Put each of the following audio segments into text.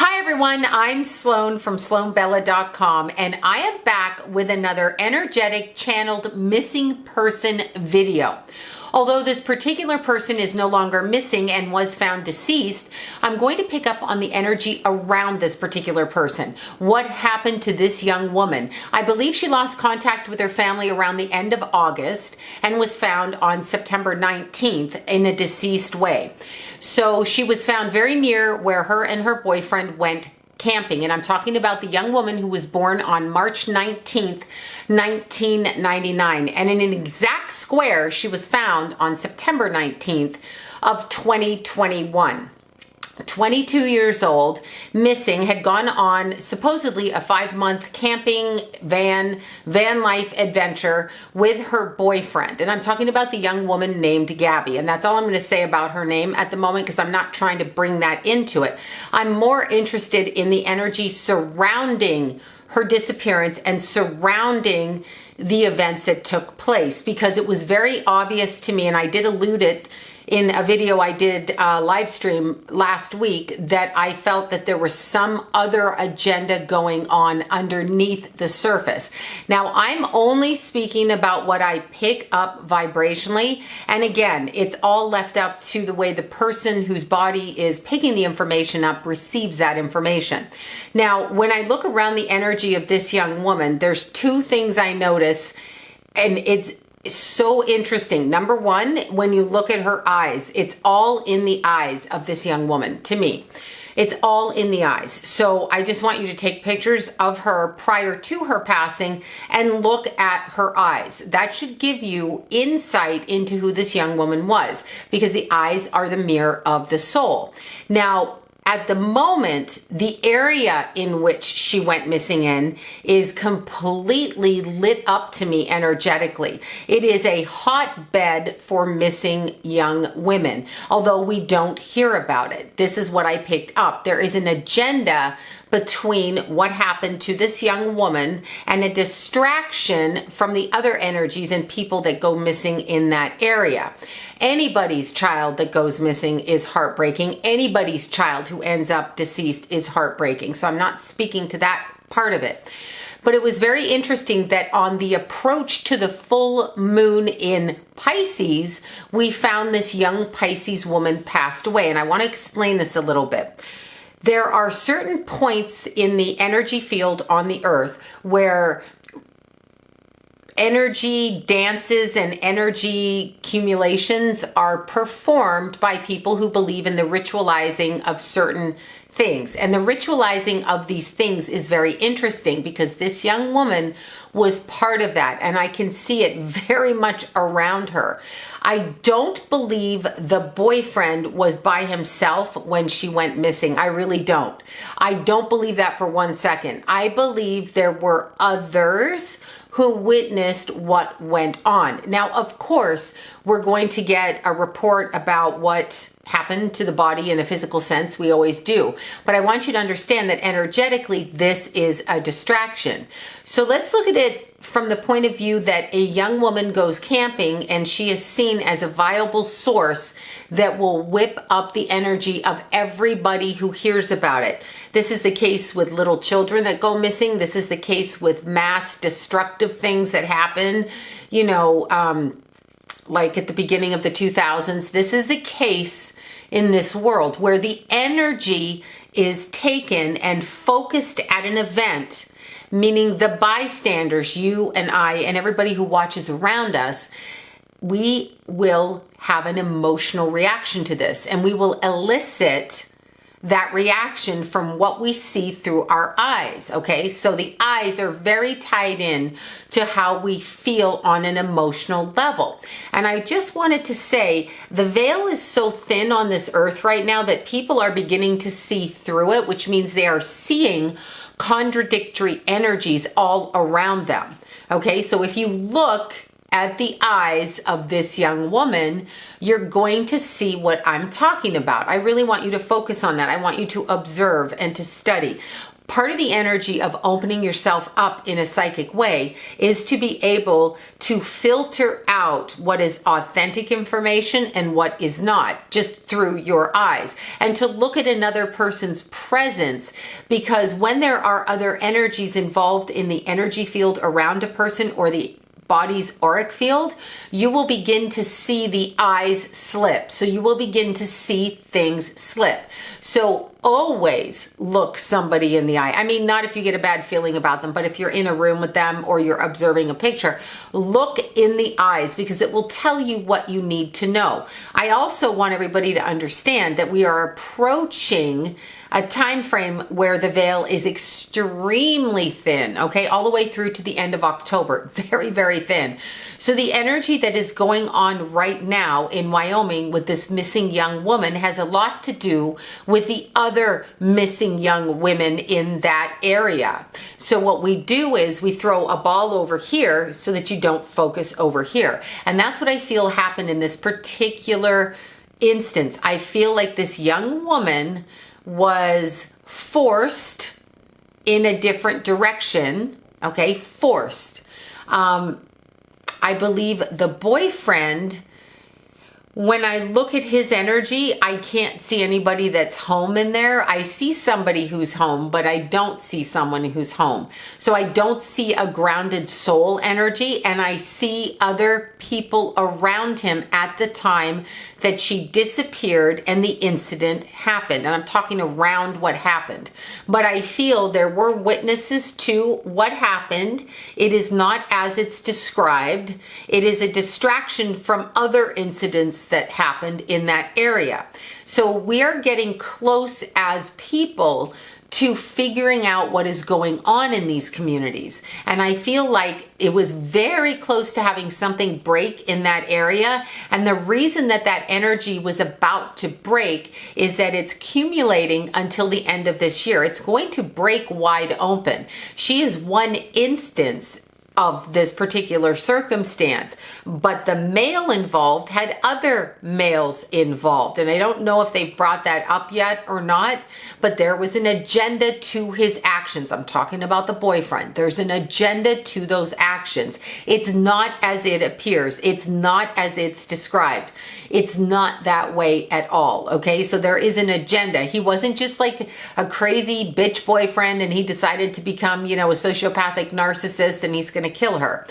Hi everyone, I'm Sloan from SloanBella.com and I am back with another energetic channeled missing person video. Although this particular person is no longer missing and was found deceased, I'm going to pick up on the energy around this particular person. What happened to this young woman? I believe she lost contact with her family around the end of August and was found on September 19th in a deceased way. So she was found very near where her and her boyfriend went camping, and I'm talking about the young woman who was born on March 19th, 1999, and in an exact square she was found on September 19th of 2021. 22 years old, missing, had gone on supposedly a 5-month camping van life adventure with her boyfriend. And I'm talking about the young woman named Gabby. And that's all I'm going to say about her name at the moment, because I'm not trying to bring that into it. I'm more interested in the energy surrounding her disappearance and surrounding the events that took place, because it was very obvious to me, and I did allude it in a video I did live stream last week, that I felt that there was some other agenda going on underneath the surface. Now, I'm only speaking about what I pick up vibrationally. And again, it's all left up to the way the person whose body is picking the information up receives that information. Now, when I look around the energy of this young woman, there's two things I notice, and it's so interesting. Number one, when you look at her eyes, it's all in the eyes of this young woman. To me, it's all in the eyes. So I just want you to take pictures of her prior to her passing and look at her eyes. That should give you insight into who this young woman was, because the eyes are the mirror of the soul. Now, at the moment, the area in which she went missing in is completely lit up to me energetically. It is a hotbed for missing young women, although we don't hear about it. This is what I picked up. There is an agenda between what happened to this young woman and a distraction from the other energies and people that go missing in that area. Anybody's child that goes missing is heartbreaking. Anybody's child who ends up deceased is heartbreaking. So I'm not speaking to that part of it. But it was very interesting that on the approach to the full moon in Pisces, we found this young Pisces woman passed away. And I want to explain this a little bit. There are certain points in the energy field on the earth where energy dances and energy accumulations are performed by people who believe in the ritualizing of certain things. And the ritualizing of these things is very interesting, because this young woman was part of that, and I can see it very much around her. I don't believe the boyfriend was by himself when she went missing. I really don't. I don't believe that for 1 second. I believe there were others who witnessed what went on. Now, of course, we're going to get a report about what happened to the body in a physical sense. We always do. But I want you to understand that energetically, this is a distraction. So let's look at it from the point of view that a young woman goes camping and she is seen as a viable source that will whip up the energy of everybody who hears about it. This is the case with little children that go missing. This is the case with mass destructive things that happen, like at the beginning of the 2000s. This is the case in this world where the energy is taken and focused at an event, meaning the bystanders, you and I, and everybody who watches around us, we will have an emotional reaction to this, and we will elicit that reaction from what we see through our eyes. Okay, so the eyes are very tied in to how we feel on an emotional level. And I just wanted to say, the veil is so thin on this earth right now that people are beginning to see through it, which means they are seeing contradictory energies all around them. Okay, so if you look at the eyes of this young woman, you're going to see what I'm talking about. I really want you to focus on that. I want you to observe and to study. Part of the energy of opening yourself up in a psychic way is to be able to filter out what is authentic information and what is not, just through your eyes, and to look at another person's presence, because when there are other energies involved in the energy field around a person or the body's auric field, you will begin to see the eyes slip. So you will begin to see things slip. So always look somebody in the eye. I mean, not if you get a bad feeling about them, but if you're in a room with them or you're observing a picture, look in the eyes, because it will tell you what you need to know. I also want everybody to understand that we are approaching a time frame where the veil is extremely thin, okay, all the way through to the end of October, very, very thin. So the energy that is going on right now in Wyoming with this missing young woman has a lot to do with the other missing young women in that area. So what we do is we throw a ball over here so that you don't focus over here. And that's what I feel happened in this particular instance. I feel like this young woman was forced in a different direction, okay, forced. I believe the boyfriend, when I look at his energy, I can't see anybody that's home in there. I see somebody who's home, but I don't see someone who's home. So I don't see a grounded soul energy, and I see other people around him at the time that she disappeared and the incident happened. And I'm talking around what happened. But I feel there were witnesses to what happened. It is not as it's described. It is a distraction from other incidents that happened in that area. So we are getting close as people to figuring out what is going on in these communities. And I feel like it was very close to having something break in that area. And the reason that that energy was about to break is that it's accumulating until the end of this year. It's going to break wide open. She is one instance of this particular circumstance, but the male involved had other males involved. And I don't know if they've brought that up yet or not, but there was an agenda to his actions. I'm talking about the boyfriend. There's an agenda to those actions. It's not as it appears. It's not as it's described. It's not that way at all, okay? So there is an agenda. He wasn't just like a crazy bitch boyfriend and he decided to become, you know, a sociopathic narcissist and he's gonna kill her.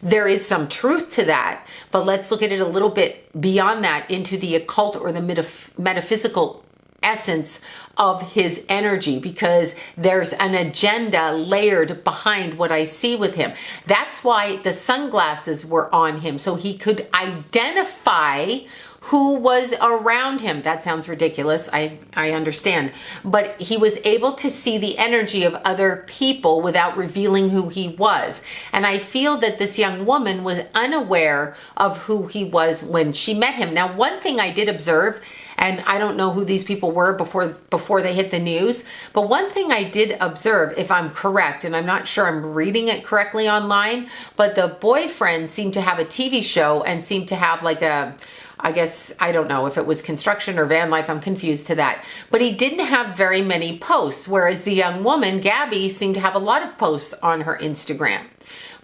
There is some truth to that, but let's look at it a little bit beyond that, into the occult or the metaphysical essence of his energy, because there's an agenda layered behind what I see with him. That's why the sunglasses were on him, so he could identify who was around him. That sounds ridiculous, I understand. But he was able to see the energy of other people without revealing who he was. And I feel that this young woman was unaware of who he was when she met him. Now, one thing I did observe, and I don't know who these people were before they hit the news, but one thing I did observe, if I'm correct, and I'm not sure I'm reading it correctly online, but the boyfriend seemed to have a TV show and seemed to have like a, I guess, I don't know if it was construction or van life, I'm confused to that. But he didn't have very many posts, whereas the young woman, Gabby, seemed to have a lot of posts on her Instagram.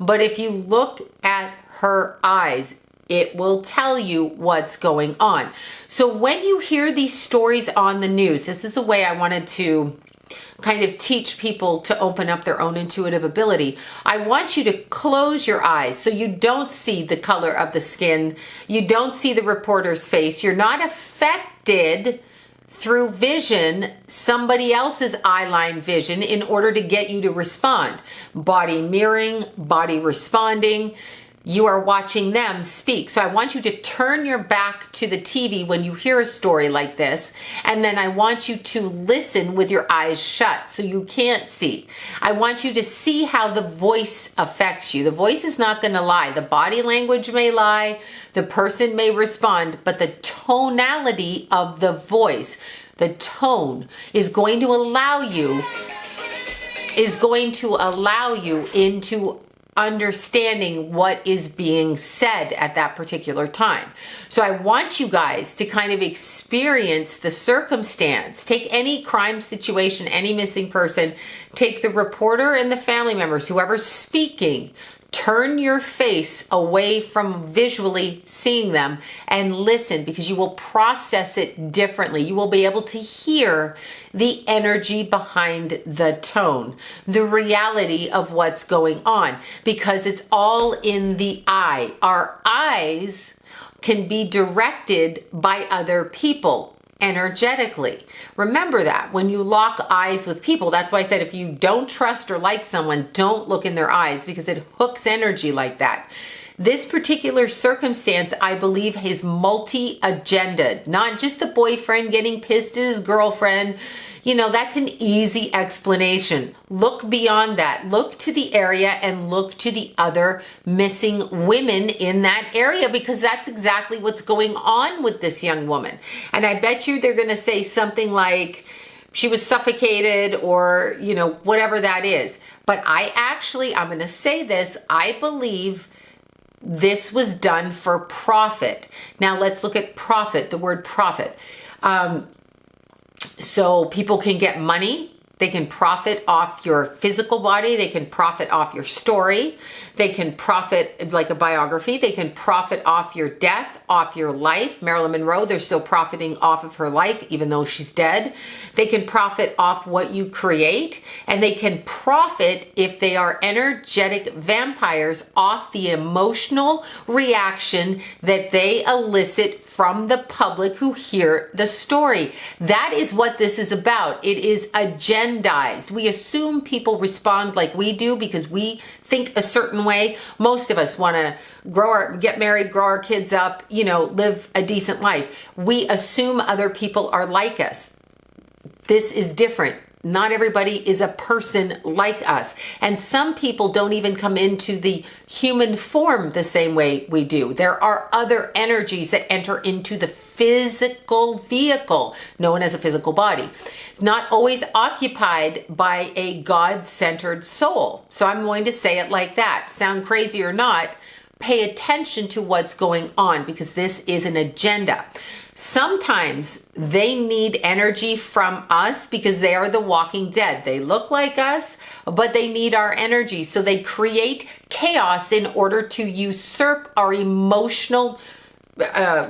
But if you look at her eyes, it will tell you what's going on. So when you hear these stories on the news, this is a way I wanted to kind of teach people to open up their own intuitive ability. I want you to close your eyes so you don't see the color of the skin. You don't see the reporter's face. You're not affected through vision, somebody else's eyeline vision, in order to get you to respond. Body mirroring, body responding. You are watching them speak. So I want you to turn your back to the TV when you hear a story like this, and then I want you to listen with your eyes shut so you can't see. I want you to see how the voice affects you. The voice is not going to lie. The body language may lie, the person may respond, but the tonality of the voice, the tone, is going to allow you into understanding what is being said at that particular time. So I want you guys to kind of experience the circumstance. Take any crime situation, any missing person, take the reporter and the family members, whoever's speaking, turn your face away from visually seeing them and listen, because you will process it differently. You will be able to hear the energy behind the tone, the reality of what's going on, because it's all in the eye. Our eyes can be directed by other people energetically. Remember that when you lock eyes with people. That's why I said if you don't trust or like someone, don't look in their eyes, because it hooks energy like that. This particular circumstance, I believe, is multi-agended. Not just the boyfriend getting pissed at his girlfriend. You know, that's an easy explanation. Look beyond that. Look to the area and look to the other missing women in that area, because that's exactly what's going on with this young woman. And I bet you they're going to say something like she was suffocated, or, you know, whatever that is. But I'm going to say this, I believe this was done for profit. Now let's look at profit, the word profit. So people can get money. They can profit off your physical body. They can profit off your story. They can profit, like a biography. They can profit off your death, off your life. Marilyn Monroe, they're still profiting off of her life, even though she's dead. They can profit off what you create. And they can profit, if they are energetic vampires, off the emotional reaction that they elicit from the public who hear the story. That is what this is about. It is agendized. We assume people respond like we do because we think a certain way. Most of us want to get married, grow our kids up, you know, live a decent life. We assume other people are like us. This is different. Not everybody is a person like us. And some people don't even come into the human form the same way we do. There are other energies that enter into the physical vehicle, known as a physical body. It's not always occupied by a God-centered soul. So I'm going to say it like that. Sound crazy or not, pay attention to what's going on, because this is an agenda. Sometimes they need energy from us because they are the walking dead. They look like us, but they need our energy. So they create chaos in order to usurp our emotional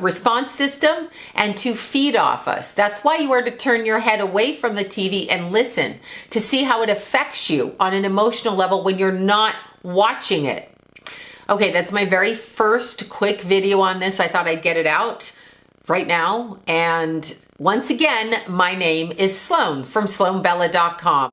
response system and to feed off us. That's why you are to turn your head away from the TV and listen to see how it affects you on an emotional level when you're not watching it. Okay, that's my very first quick video on this. I thought I'd get it out right now. And once again, my name is Sloan from SloanBella.com.